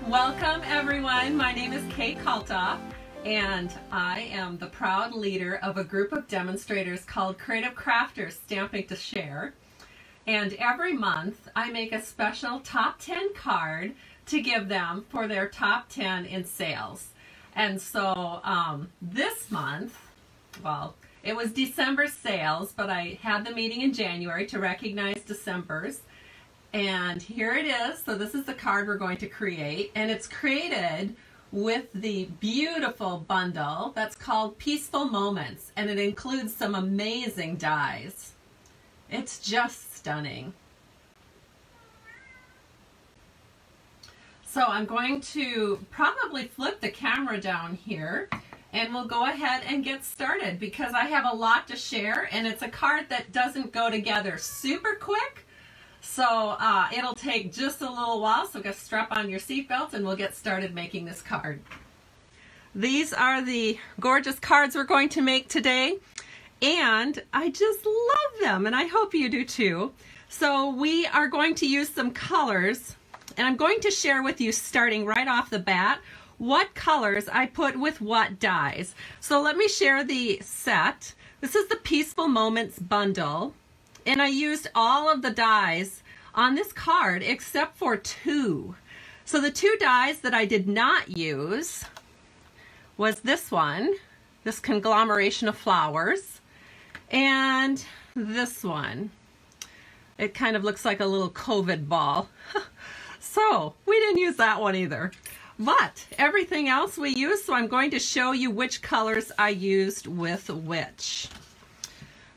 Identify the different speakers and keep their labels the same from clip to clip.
Speaker 1: Welcome everyone, my name is Kay Kaltoff and I am the proud leader of a group of demonstrators called Creative Crafters Stamping to Share. And every month I make a special top 10 card to give them for their top 10 in sales. And so this month, well, it was December sales, but I had the meeting in January to recognize December's. And here it is. So this is the card we're going to create, and it's created with the beautiful bundle that's called Peaceful Moments, and it includes some amazing dies. It's just stunning. So I'm going to probably flip the camera down here and we'll go ahead and get started because I have a lot to share, and it's a card that doesn't go together super quick. So it'll take just a little while, so just strap on your seatbelts and we'll get started making this card. These are the gorgeous cards we're going to make today, and I just love them, and I hope you do too. So we are going to use some colors, and I'm going to share with you, starting right off the bat, what colors I put with what dies. So let me share the set. This is the Peaceful Moments bundle. And I used all of the dies on this card except for two. So the two dies that I did not use was this one, this conglomeration of flowers, and this one. It kind of looks like a little COVID ball. So we didn't use that one either. But everything else we used, so I'm going to show you which colors I used with which.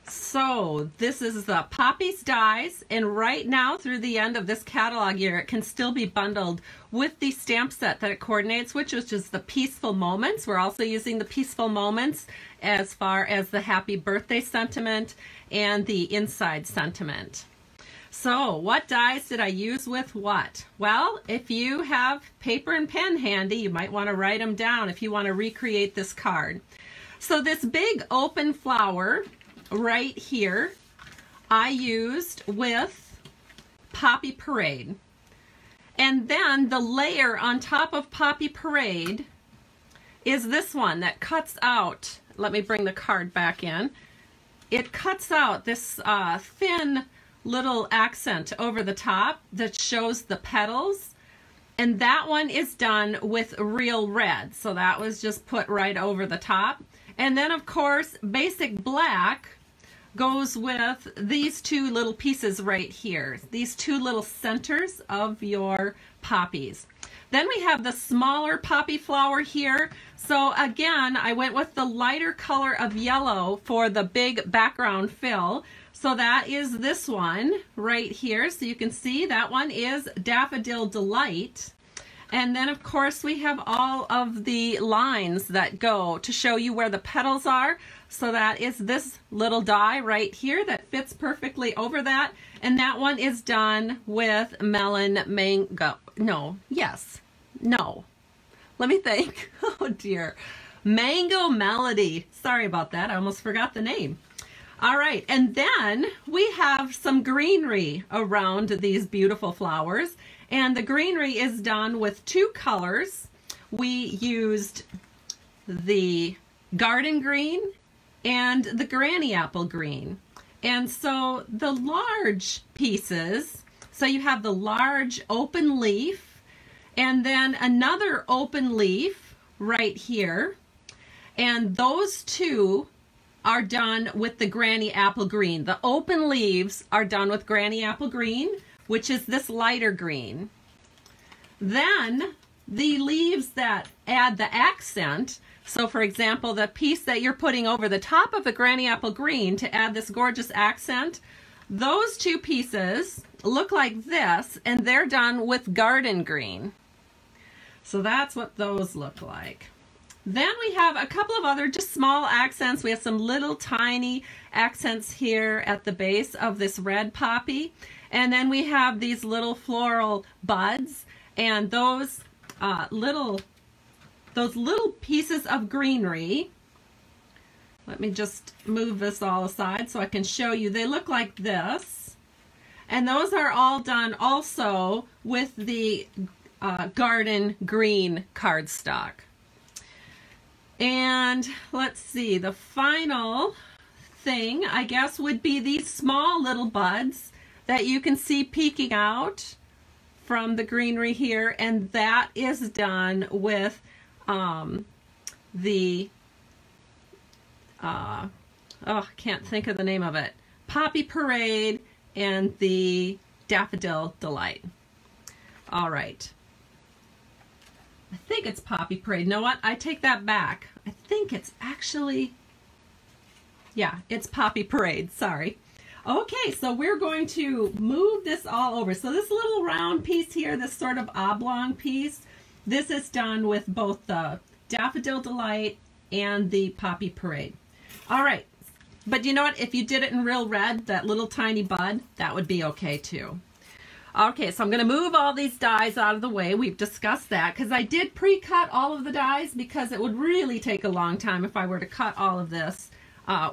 Speaker 1: So this is the Poppies dies, and right now through the end of this catalog year it can still be bundled with the stamp set that it coordinates, which is just the Peaceful Moments. We're also using the Peaceful Moments as far as the happy birthday sentiment and the inside sentiment. So what dies did I use with what? Well, if you have paper and pen handy, you might want to write them down if you want to recreate this card. So this big open flower right here I used with Poppy Parade, and then the layer on top of Poppy Parade is this one that cuts out. Let me bring the card back in. It cuts out this thin little accent over the top that shows the petals, and that one is done with real red, so that was just put right over the top. And then of course basic black goes with these two little pieces right here, these two little centers of your poppies. Then we have the smaller poppy flower here. So again, I went with the lighter color of yellow for the big background fill. So that is this one right here. So you can see that one is Daffodil Delight. And then of course we have all of the lines that go to show you where the petals are. So that is this little die right here that fits perfectly over that. And that one is done with Melon Mango. No, yes, no. Let me think. Oh dear. Mango Melody. Sorry about that. I almost forgot the name. All right, and then we have some greenery around these beautiful flowers. And the greenery is done with two colors. We used the garden green and the granny apple green. And so the large pieces, so you have the large open leaf and then another open leaf right here. And those two are done with the granny apple green. The open leaves are done with granny apple green, which is this lighter green. Then the leaves that add the accent, so for example, the piece that you're putting over the top of the granny apple green to add this gorgeous accent, those two pieces look like this, and they're done with garden green. So that's what those look like. Then we have a couple of other just small accents. We have some little tiny accents here at the base of this red poppy. And then we have these little floral buds, and those little pieces of greenery. Let me just move this all aside so I can show you. They look like this. And those are all done also with the garden green cardstock. And let's see, the final thing, I guess, would be these small little buds that you can see peeking out from the greenery here, and that is done with I can't think of the name of it, Poppy Parade and the Daffodil Delight. All right. I think it's Poppy Parade. You know what? I take that back. I think it's actually, yeah, it's Poppy Parade. Sorry. Okay, so we're going to move this all over. So this little round piece here, this sort of oblong piece, this is done with both the Daffodil Delight and the Poppy Parade. All right, but you know what? If you did it in real red, that little tiny bud, that would be okay too. Okay, so I'm going to move all these dies out of the way. We've discussed that because I did pre-cut all of the dies because it would really take a long time if I were to cut all of this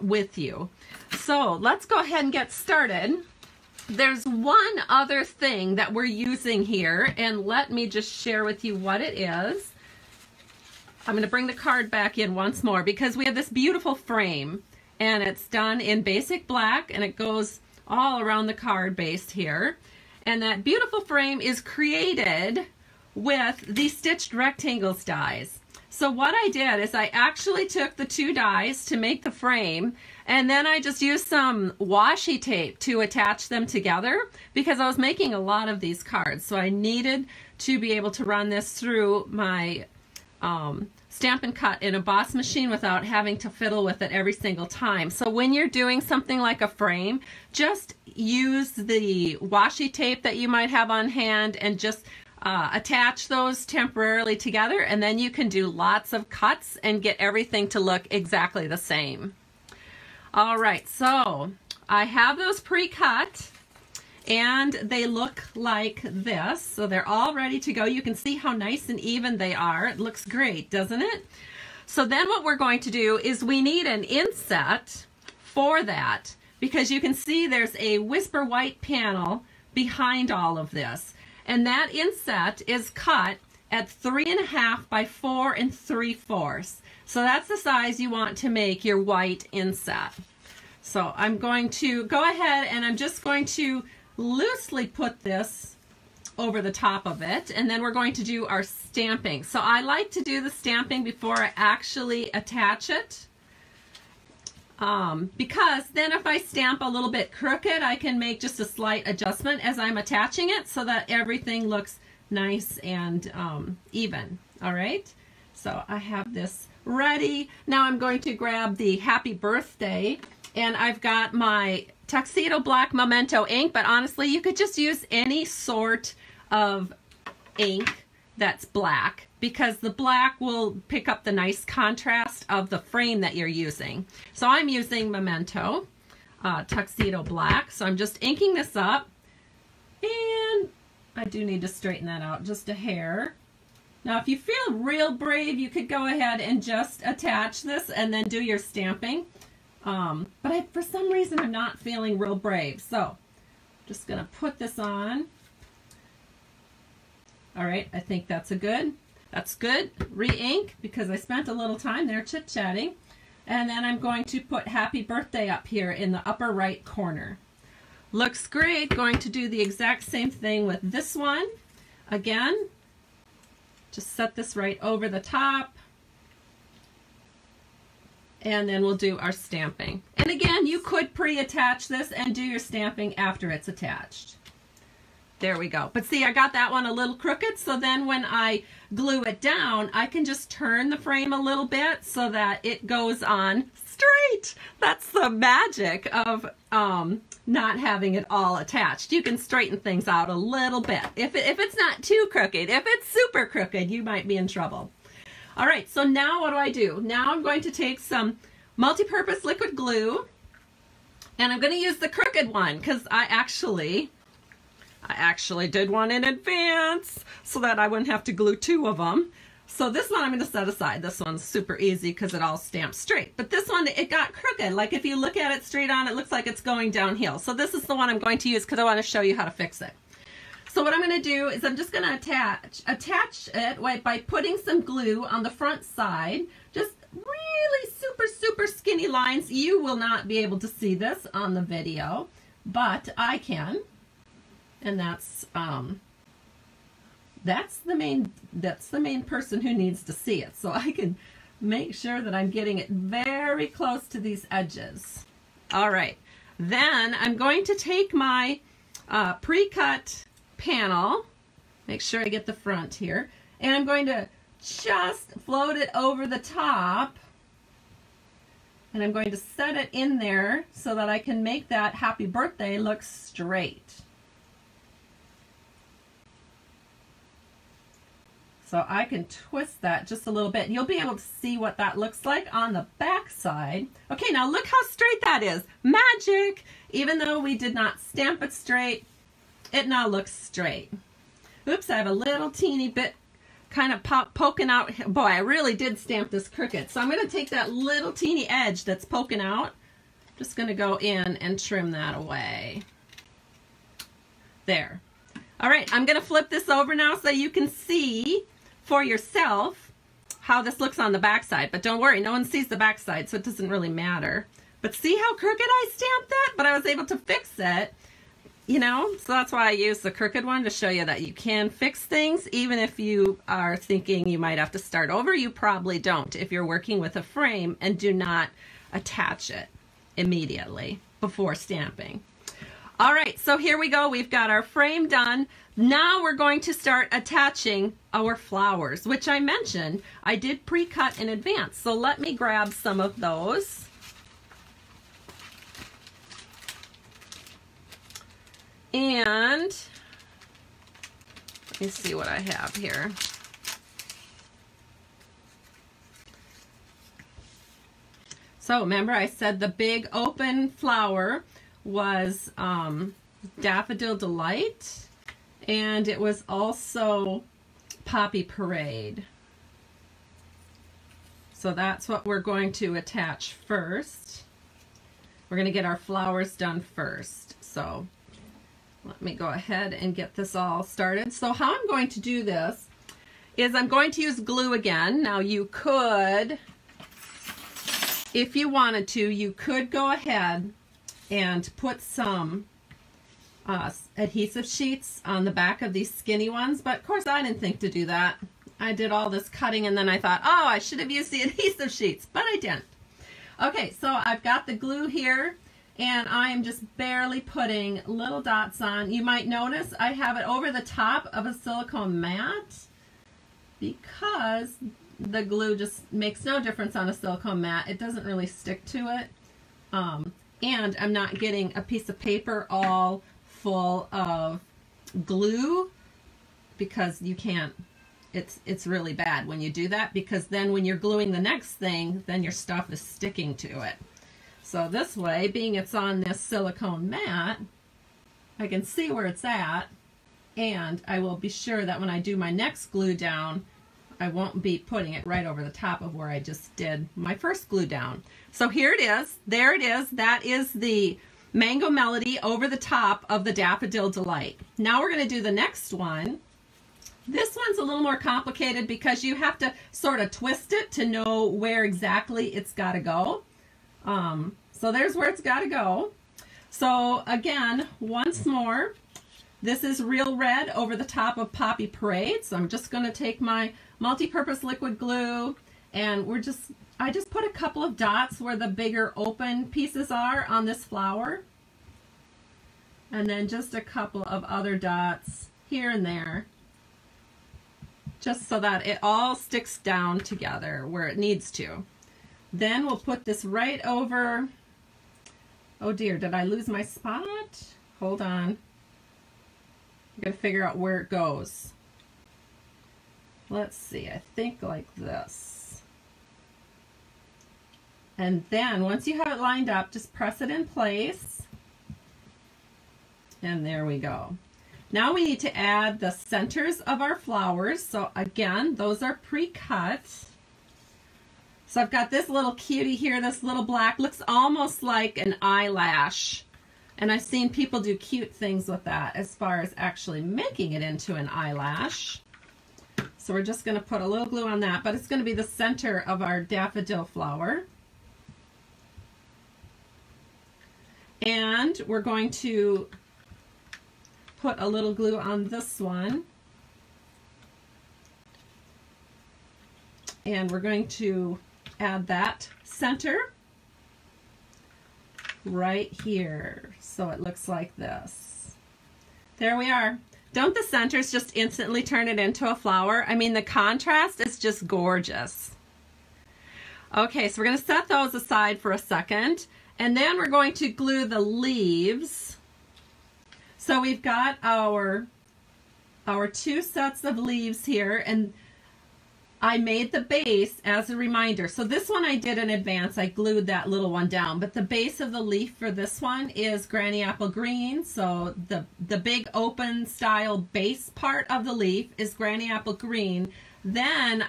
Speaker 1: with you. So let's go ahead and get started. There's one other thing that we're using here, and let me just share with you what it is. I'm going to bring the card back in once more because we have this beautiful frame, and it's done in basic black, and it goes all around the card base here. And that beautiful frame is created with the stitched rectangles dies. So what I did is I actually took the two dies to make the frame, and then I just used some washi tape to attach them together because I was making a lot of these cards. So I needed to be able to run this through my Stampin' Cut in a Boss machine without having to fiddle with it every single time. So when you're doing something like a frame, just use the washi tape that you might have on hand and just attach those temporarily together, and then you can do lots of cuts and get everything to look exactly the same. All right, so I have those pre-cut and they look like this. So they're all ready to go. You can see how nice and even they are. It looks great, doesn't it? So then what we're going to do is we need an inset for that because you can see there's a Whisper White panel behind all of this. And that inset is cut at 3.5 by 4 3/4. So that's the size you want to make your white inset. So I'm going to go ahead and I'm just going to loosely put this over the top of it, and then we're going to do our stamping. So I like to do the stamping before I actually attach it. Because then if I stamp a little bit crooked, I can make just a slight adjustment as I'm attaching it so that everything looks nice and even. All right, so I have this ready. Now I'm going to grab the Happy Birthday, and I've got my Tuxedo Black Memento ink, but honestly you could just use any sort of ink that's black, because the black will pick up the nice contrast of the frame that you're using. So I'm using Memento Tuxedo Black. So I'm just inking this up, and I do need to straighten that out just a hair. Now if you feel real brave, you could go ahead and just attach this and then do your stamping. But for some reason I'm not feeling real brave. So I'm just gonna put this on. All right, I think that's good. Re-ink, because I spent a little time there chit-chatting. And then I'm going to put Happy Birthday up here in the upper right corner. Looks great. Going to do the exact same thing with this one. Again, just set this right over the top. And then we'll do our stamping. And again, you could pre-attach this and do your stamping after it's attached. There we go. But see, I got that one a little crooked, so then when I glue it down, I can just turn the frame a little bit so that it goes on straight. That's the magic of not having it all attached. You can straighten things out a little bit. If it's not too crooked, if it's super crooked, you might be in trouble. All right, so now what do? Now I'm going to take some multi-purpose liquid glue, and I'm going to use the crooked one because I actually did one in advance so that I wouldn't have to glue two of them. So this one I'm going to set aside. This one's super easy because it all stamps straight. But this one, it got crooked. Like if you look at it straight on, it looks like it's going downhill. So this is the one I'm going to use because I want to show you how to fix it. So what I'm going to do is I'm just going to attach it by putting some glue on the front side. Just really super skinny lines. You will not be able to see this on the video, but I can. And that's the main person who needs to see it. So I can make sure that I'm getting it very close to these edges. All right, then I'm going to take my pre-cut panel, make sure I get the front here, and I'm going to just float it over the top, and I'm going to set it in there so that I can make that happy birthday look straight. So I can twist that just a little bit. You'll be able to see what that looks like on the back side. Okay, now look how straight that is. Magic! Even though we did not stamp it straight, it now looks straight. Oops, I have a little teeny bit kind of poking out. Boy, I really did stamp this crooked. So I'm going to take that little teeny edge that's poking out. Just going to go in and trim that away. There. All right, I'm going to flip this over now so you can see for yourself how this looks on the back side. But don't worry, no one sees the back side, so it doesn't really matter. But see how crooked I stamped that? But I was able to fix it, you know? So that's why I use the crooked one, to show you that you can fix things. Even if you are thinking you might have to start over, you probably don't if you're working with a frame and do not attach it immediately before stamping. All right, so here we go. We've got our frame done. Now we're going to start attaching our flowers, which I mentioned I did pre-cut in advance. So let me grab some of those. And let me see what I have here. So remember I said the big open flower was Daffodil Delight, and it was also Poppy Parade. So that's what we're going to attach first. We're going to get our flowers done first. So let me go ahead and get this all started. So how I'm going to do this is I'm going to use glue again. Now you could, if you wanted to, you could go ahead and put some adhesive sheets on the back of these skinny ones, but of course I didn't think to do that. I did all this cutting and then I thought, oh, I should have used the adhesive sheets, but I didn't. Okay, so I've got the glue here and I am just barely putting little dots on. You might notice I have it over the top of a silicone mat because the glue just makes no difference on a silicone mat. It doesn't really stick to it. And I'm not getting a piece of paper all full of glue, because you can't, it's really bad when you do that, because then when you're gluing the next thing, then your stuff is sticking to it. So this way, being it's on this silicone mat, I can see where it's at, and I will be sure that when I do my next glue down, I won't be putting it right over the top of where I just did my first glue down. So here it is. There it is. That is the Mango Melody over the top of the Daffodil Delight. Now we're going to do the next one. This one's a little more complicated because you have to sort of twist it to know where exactly it's got to go. So there's where it's got to go. So again, once more, this is Real Red over the top of Poppy Parade. So I'm just going to take my multi-purpose liquid glue, and I just put a couple of dots where the bigger open pieces are on this flower, and then just a couple of other dots here and there, just so that it all sticks down together where it needs to. Then we'll put this right over, oh dear, did I lose my spot? Hold on. I'm going to figure out where it goes. Let's see, I think like this. And then once you have it lined up, just press it in place. And there we go. Now we need to add the centers of our flowers. So again, those are pre-cut. So I've got this little cutie here, this little black, looks almost like an eyelash And I've seen people do cute things with that as far as actually making it into an eyelash. So we're just going to put a little glue on that, but it's going to be the center of our daffodil flower. And we're going to put a little glue on this one. And we're going to add that center right here. So it looks like this. There we are. Don't the centers just instantly turn it into a flower? I mean, the contrast is just gorgeous. Okay, so we're going to set those aside for a second. And then we're going to glue the leaves. So we've got our 2 sets of leaves here, and I made the base as a reminder. So this one I did in advance. I glued that little one down, but the base of the leaf for this one is Granny Apple Green. So the big open style base part of the leaf is Granny Apple Green. Then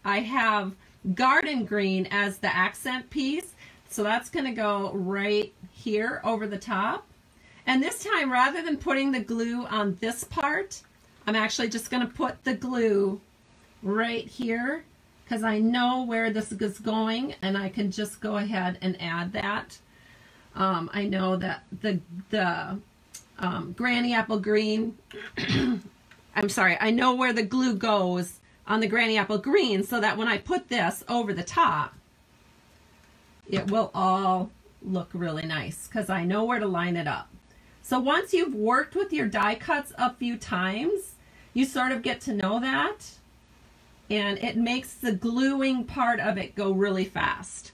Speaker 1: I have Garden Green as the accent piece. So that's going to go right here over the top. And this time, rather than putting the glue on this part, I'm actually just going to put the glue right here because I know where this is going, and I can just go ahead and add that. I know that the Granny Apple Green, I'm sorry, I know where the glue goes on the Granny Apple Green, so that when I put this over the top, it will all look really nice because I know where to line it up. So once you've worked with your die cuts a few times, you sort of get to know that, and it makes the gluing part of it go really fast.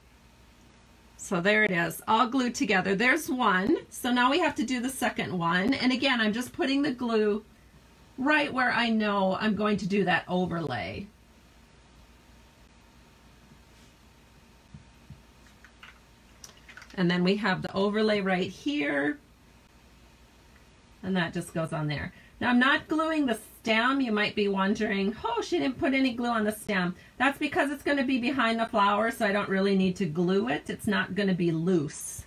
Speaker 1: So there it is, all glued together. There's one. So now we have to do the second one. And again, I'm just putting the glue right where I know I'm going to do that overlay. And then we have the overlay right here. And that just goes on there. Now I'm not gluing the stem. You might be wondering, oh, she didn't put any glue on the stem. That's because it's going to be behind the flower, so I don't really need to glue it. It's not going to be loose.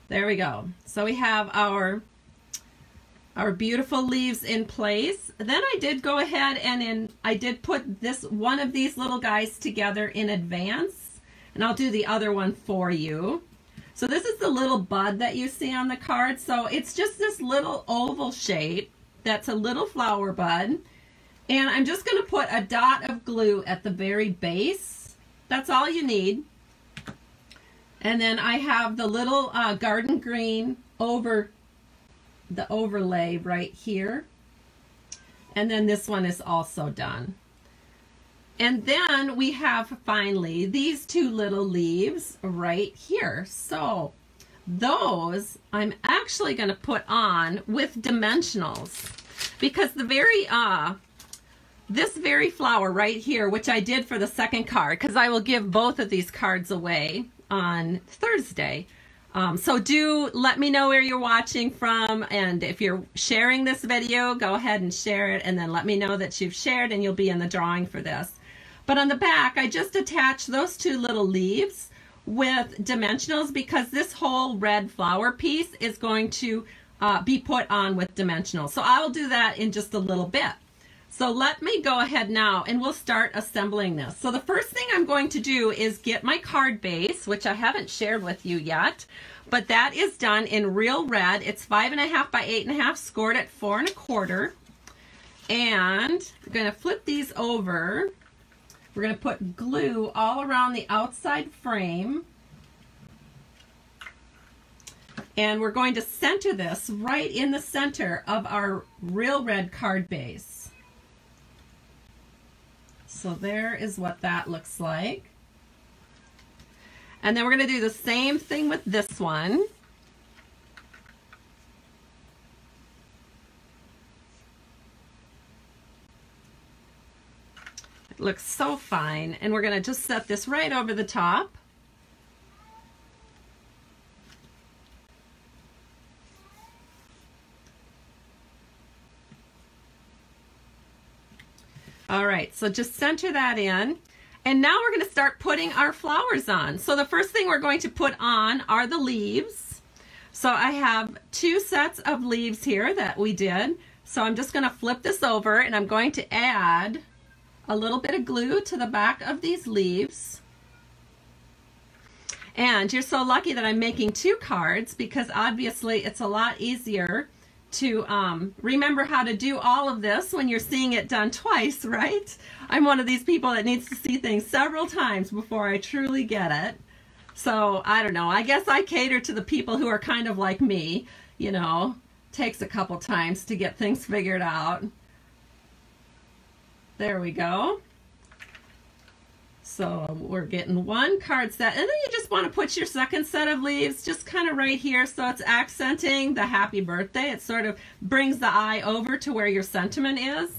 Speaker 1: There we go. So we have our beautiful leaves in place. Then I did go ahead and I did put this one of these little guys together in advance, and I'll do the other one for you. So this is the little bud that you see on the card. So it's just this little oval shape that's a little flower bud. And I'm just going to put a dot of glue at the very base. That's all you need. And then I have the little garden green over the overlay right here. And then this one is also done. And then we have finally these 2 little leaves right here. So those I'm actually going to put on with dimensionals, because the very this very flower right here, which I did for the second card, because I will give both of these cards away on Thursday. So do let me know where you're watching from, and if you're sharing this video, go ahead and share it, and then let me know that you've shared, and you'll be in the drawing for this. But on the back, I just attached those 2 little leaves with dimensionals, because this whole red flower piece is going to be put on with dimensionals. So I'll do that in just a little bit. So let me go ahead now and we'll start assembling this. So the first thing I'm going to do is get my card base, which I haven't shared with you yet, but that is done in real red. It's 5.5 by 8.5, scored at 4 1/4. And I'm going to flip these over. We're going to put glue all around the outside frame. And we're going to center this right in the center of our real red card base. So there is what that looks like. And then we're going to do the same thing with this one. It looks so fine. And we're going to just set this right over the top. All right, so just center that in. And now we're going to start putting our flowers on. So the first thing we're going to put on are the leaves. So I have 2 sets of leaves here that we did. So I'm just going to flip this over and I'm going to add a little bit of glue to the back of these leaves. And you're so lucky that I'm making 2 cards because obviously it's a lot easier to remember how to do all of this when you're seeing it done twice, right? I'm one of these people that needs to see things several times before I truly get it. So I don't know, I guess I cater to the people who are kind of like me, you know, takes a couple times to get things figured out. There we go. So we're getting 1 card set, and then you just want to put your second set of leaves just kind of right here so it's accenting the happy birthday. It sort of brings the eye over to where your sentiment is.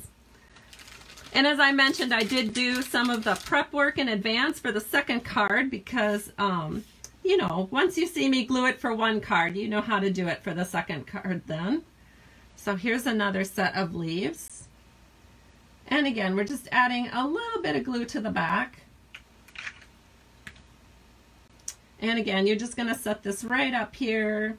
Speaker 1: And as I mentioned, I did do some of the prep work in advance for the second card because, you know, once you see me glue it for 1 card, you know how to do it for the second card then. So here's another set of leaves. And again, we're just adding a little bit of glue to the back. And again, you're just going to set this right up here.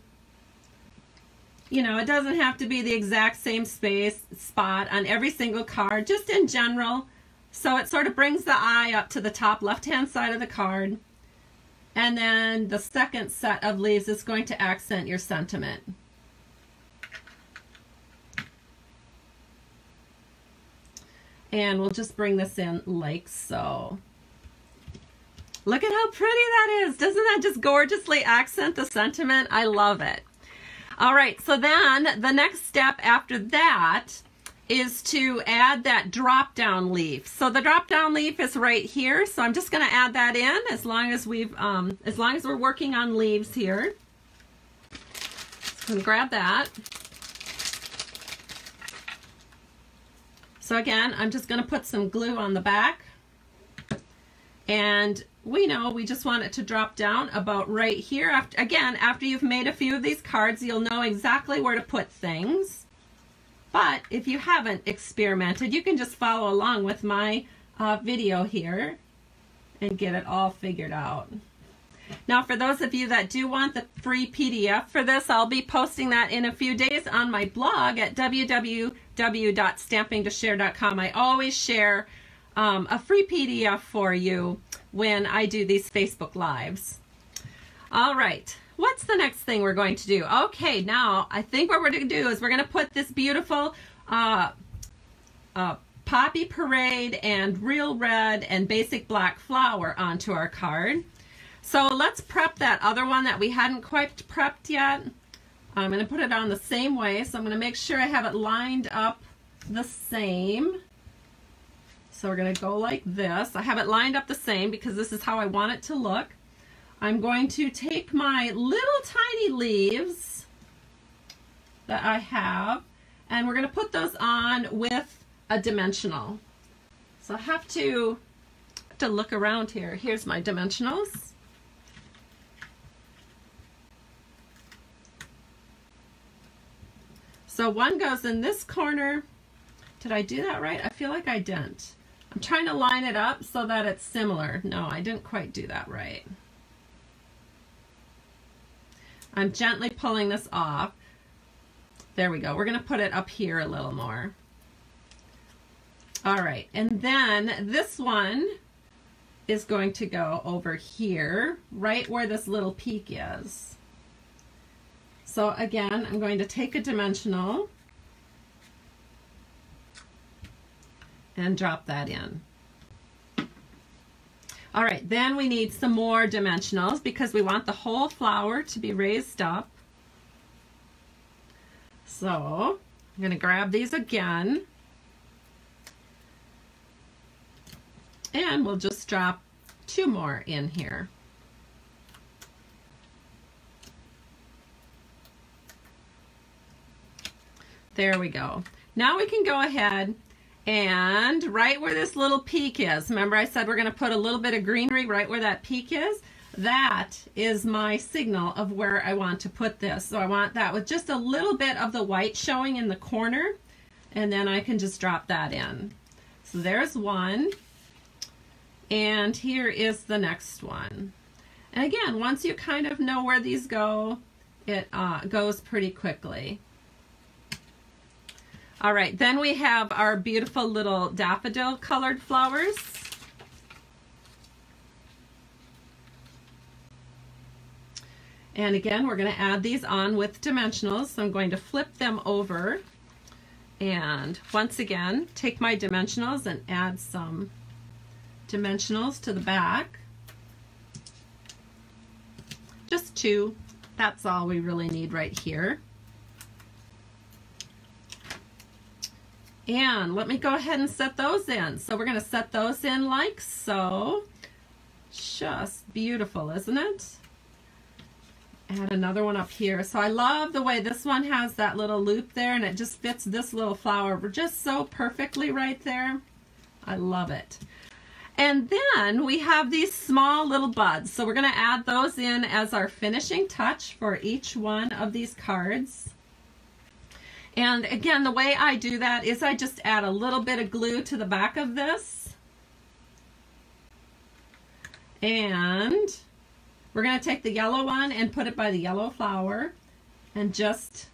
Speaker 1: You know, it doesn't have to be the exact same spot on every single card, just in general. So it sort of brings the eye up to the top left-hand side of the card. And then the second set of leaves is going to accent your sentiment. And we'll just bring this in like so. Look at how pretty that is. Doesn't that just gorgeously accent the sentiment? I love it. All right, so then the next step after that is to add that drop down leaf. So the drop down leaf is right here. So I'm just going to add that in as long as we're working on leaves here. So I'm going to grab that. So again, I'm just going to put some glue on the back. And we know we just want it to drop down about right here. After you've made a few of these cards, you'll know exactly where to put things. But if you haven't experimented, you can just follow along with my video here and get it all figured out. Now, for those of you that do want the free PDF for this, I'll be posting that in a few days on my blog at www.stampingtoshare.com. I always share a free PDF for you when I do these Facebook Lives. All right, what's the next thing we're going to do? Okay, now I think what we're going to do is we're going to put this beautiful Poppy Parade and Real Red and Basic Black flower onto our card. So let's prep that other one that we hadn't quite prepped yet. I'm going to put it on the same way, so I'm going to make sure I have it lined up the same. So we're going to go like this. I have it lined up the same because this is how I want it to look. I'm going to take my little tiny leaves that I have, and we're going to put those on with a dimensional. So I have to look around here. Here's my dimensionals. So one goes in this corner. Did I do that right? I feel like I didn't. I'm trying to line it up so that it's similar. No, I didn't quite do that right. I'm gently pulling this off. There we go. We're going to put it up here a little more. All right, and then this one is going to go over here, right where this little peak is. So again, I'm going to take a dimensional and drop that in. All right, then we need some more dimensionals because we want the whole flower to be raised up. So I'm going to grab these again, and we'll just drop 2 more in here. There we go. Now we can go ahead and right where this little peak is, remember I said we're going to put a little bit of greenery right where that peak is? That is my signal of where I want to put this. So I want that with just a little bit of the white showing in the corner, and then I can just drop that in. So there's one. And here is the next one. And again, once you kind of know where these go, it goes pretty quickly. All right, then we have our beautiful little daffodil colored flowers. And again, we're going to add these on with dimensionals. So I'm going to flip them over. And once again, take my dimensionals and add some dimensionals to the back. Just 2. That's all we really need right here. And let me go ahead and set those in. So we're going to set those in like so. Just beautiful, isn't it? Add another one up here. So I love the way this one has that little loop there, and it just fits this little flower just so perfectly right there. I love it. And then we have these small little buds. So we're going to add those in as our finishing touch for each one of these cards. And again, the way I do that is I just add a little bit of glue to the back of this. And we're going to take the yellow one and put it by the yellow flower and just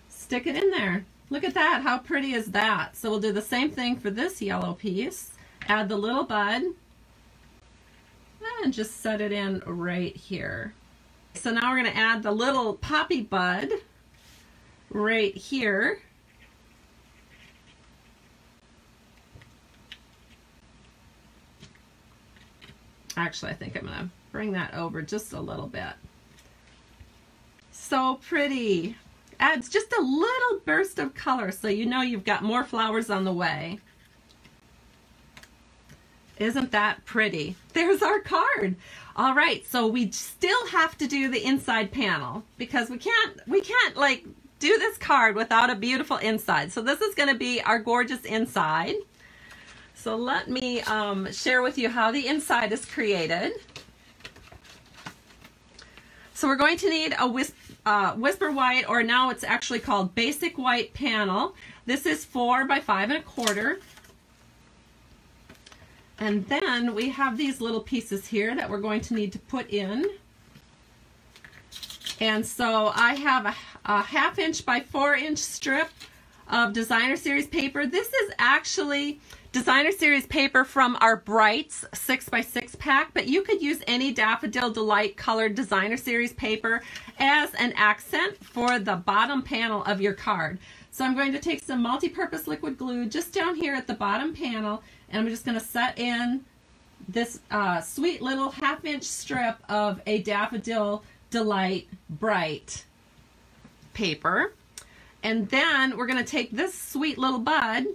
Speaker 1: stick it in there. Look at that. How pretty is that? So we'll do the same thing for this yellow piece. Add the little bud and just set it in right here. So now we're going to add the little poppy bud right here. Actually, I think I'm going to bring that over just a little bit. So pretty. Adds just a little burst of color so you know you've got more flowers on the way. Isn't that pretty? There's our card. All right, so we still have to do the inside panel because we can't like do this card without a beautiful inside. So this is going to be our gorgeous inside. So let me share with you how the inside is created. So we're going to need a Whisper White, or now it's actually called Basic White panel. This is 4 by 5 1/4. And then we have these little pieces here that we're going to need to put in. And so I have a 1/2 inch by 4 inch strip of Designer Series paper. This is actually Designer Series paper from our Brights 6 by 6 pack, but you could use any Daffodil Delight colored Designer Series paper as an accent for the bottom panel of your card. So I'm going to take some multi-purpose liquid glue just down here at the bottom panel, and I'm just going to set in this sweet little 1/2 inch strip of a Daffodil Delight Bright paper. And then we're going to take this sweet little bud,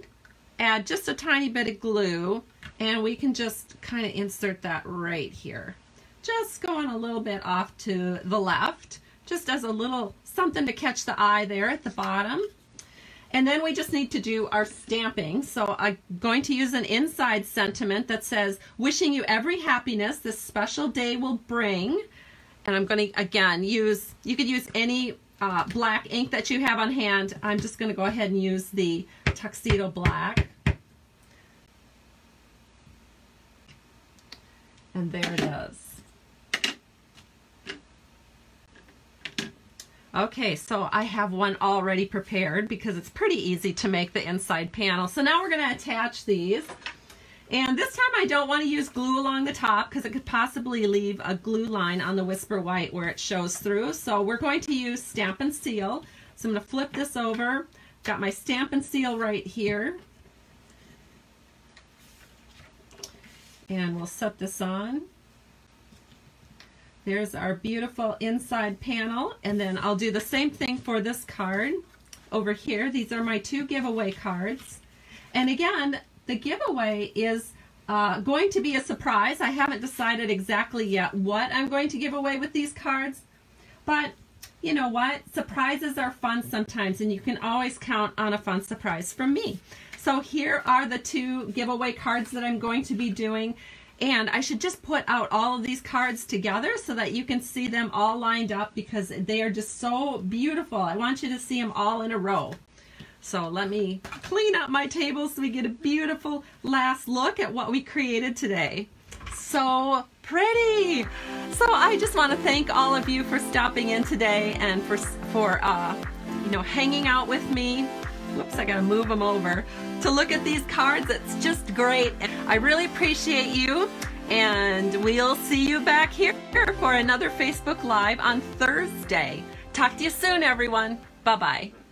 Speaker 1: add just a tiny bit of glue, and we can just kind of insert that right here. Just going a little bit off to the left, just as a little something to catch the eye there at the bottom. And then we just need to do our stamping. So I'm going to use an inside sentiment that says, "Wishing you every happiness this special day will bring." And I'm going to, again, you could use any black ink that you have on hand. I'm just going to go ahead and use the Tuxedo Black. And there it is. Okay, so I have one already prepared because it's pretty easy to make the inside panel. So now we're going to attach these. And this time I don't want to use glue along the top because it could possibly leave a glue line on the Whisper White where it shows through. So we're going to use Stampin' Seal. So I'm going to flip this over. Got my Stampin' Seal right here. And we'll set this on. There's our beautiful inside panel, and then I'll do the same thing for this card over here. These are my 2 giveaway cards. And again, the giveaway is going to be a surprise. I haven't decided exactly yet what I'm going to give away with these cards, but you know what? Surprises are fun sometimes, and you can always count on a fun surprise from me. So here are the 2 giveaway cards that I'm going to be doing. And I should just put out all of these cards together so that you can see them all lined up because they are just so beautiful. I want you to see them all in a row. So let me clean up my table so we get a beautiful last look at what we created today. So pretty. So I just want to thank all of you for stopping in today and for you know, hanging out with me. Whoops, I gotta move them over to look at these cards. It's just great. I really appreciate you, and we'll see you back here for another Facebook Live on Thursday. Talk to you soon, everyone. Bye-bye.